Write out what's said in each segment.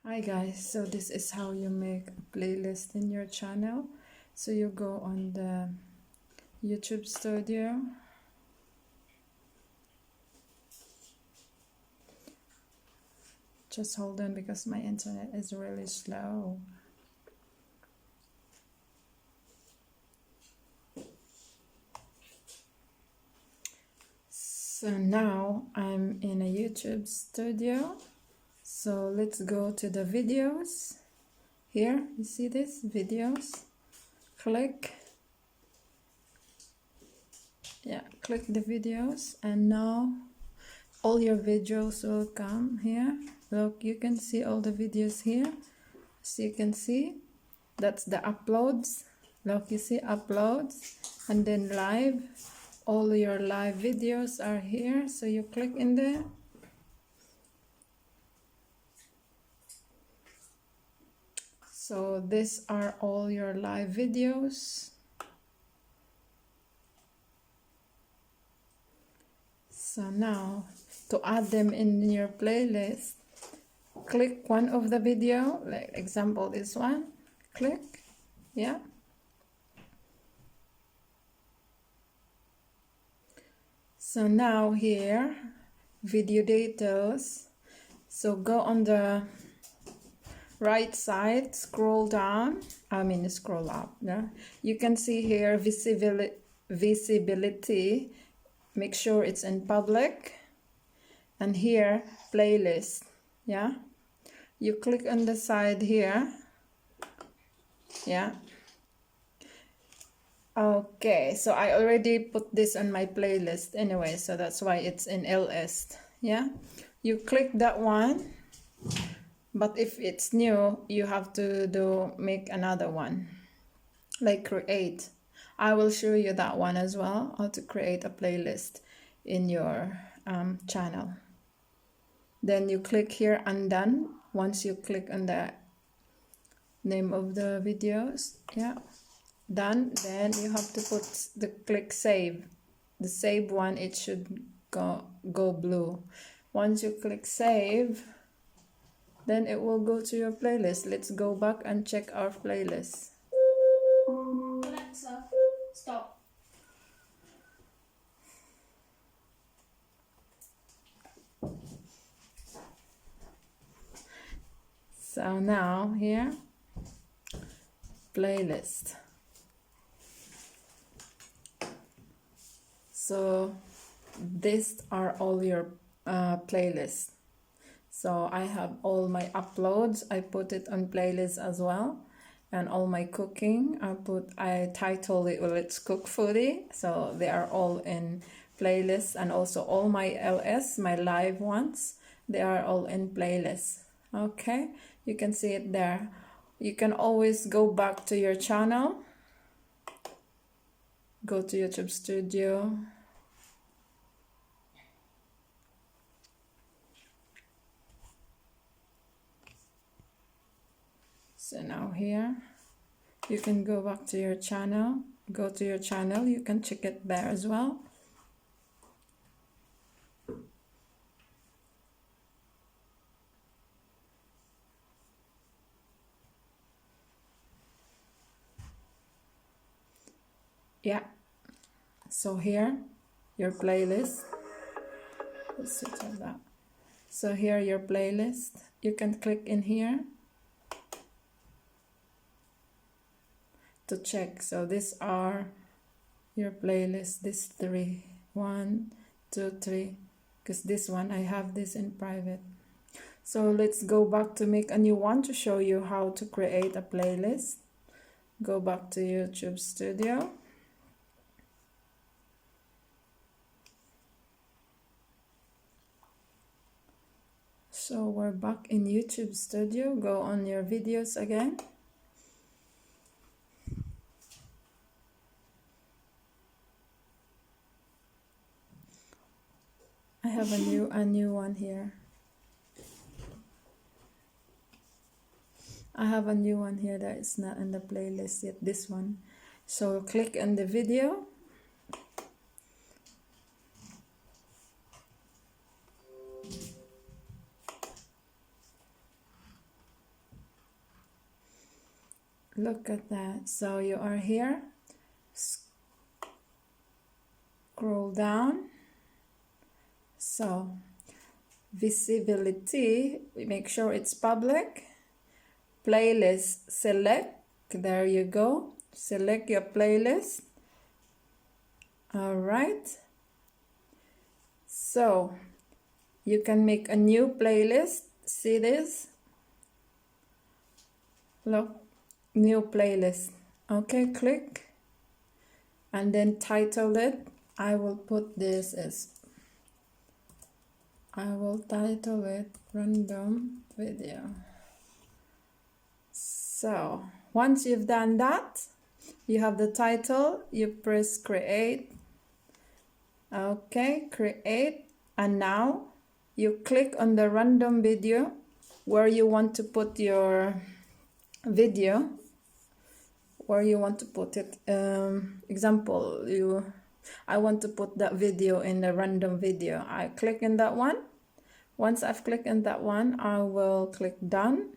Hi guys, so this is how you make a playlist in your channel. So you go on the YouTube studio. Just hold on because my internet is really slow. So now I'm in a YouTube studio. So let's go to the videos. Here, you see this? Videos. Click. Yeah, click the videos and now all your videos will come here. Look, you can see all the videos here. So you can see that's the uploads. Look, you see uploads and then live. All your live videos are here. So you click in there. So these are all your live videos. So now to add them in your playlist, click one of the video, like example this one, click, yeah. So now here, video details. So go on the right side, scroll down, scroll up, yeah. You can see here visibility, make sure it's in public, and here playlist, yeah. You click on the side here, yeah. Okay, so I already put this on my playlist anyway, so that's why it's in LS, yeah. You click that one, but if it's new you have to make another one, like create. I will show you that one as well, how to create a playlist in your channel. Then you click here undone. Once you click on the name of the videos, yeah, done, then you have to put the click save. The save one, it should go blue. Once you click save, then it will go to your playlist. Let's go back and check our playlist. Alexa, stop. So now here, playlist. So these are all your playlists. So I have all my uploads, I put it on playlist as well, and all my cooking I title it Let's Cook Foodie, so they are all in playlist, and also all my LS, my live ones, they are all in playlist. Okay, you can see it there. You can always go back to your channel, go to YouTube Studio, so now here you can go back to your channel, go to your channel, you can check it there as well. Yeah, so here your playlist, let's switch on that. So here your playlist, you can click in here to check. So these are your playlist, this 3, 1, 2, 3, because this one I have this in private. So let's go back to make a new one to show you how to create a playlist. Go back to YouTube Studio. So we're back in YouTube Studio. Go on your videos again. I have a new one here. I have a new one here that is not in the playlist yet, this one. So click on the video. Look at that. So you are here. Scroll down. So visibility, we make sure it's public. Playlist, select. There you go. Select your playlist. All right. So you can make a new playlist. See this? Look, new playlist. Okay, click and then title it. I will put this as, I will title it random video. So once you've done that, you have the title, you press create. Okay, create, and now you click on the random video where you want to put your video, where you want to put it. Example, I want to put that video in the random video. I click in that one. Once I've clicked in that one, I will click done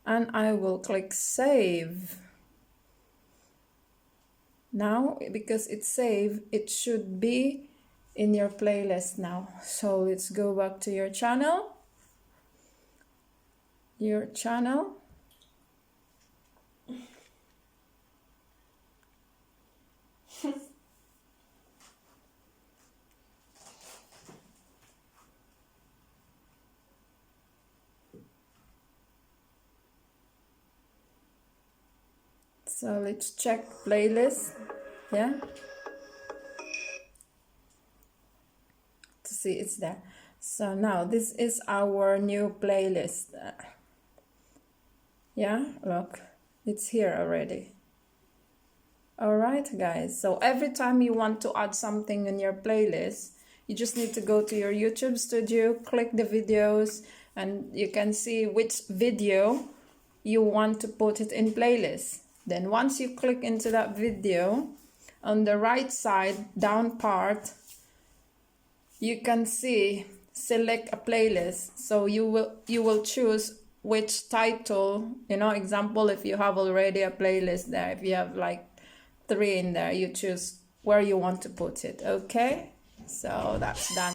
and I will click save. Now, because it's saved, it should be in your playlist now. So let's go back to your channel. So let's check playlist, yeah, to see it's there. So now this is our new playlist. Yeah, look, it's here already. All right, guys. So every time you want to add something in your playlist, you just need to go to your YouTube studio, click the videos, and you can see which video you want to put it in playlist. Then once you click into that video, on the right side down part, you can see select a playlist. So you will choose which title, example, if you have already a playlist there, if you have like 3 in there, you choose where you want to put it. Okay, so that's done.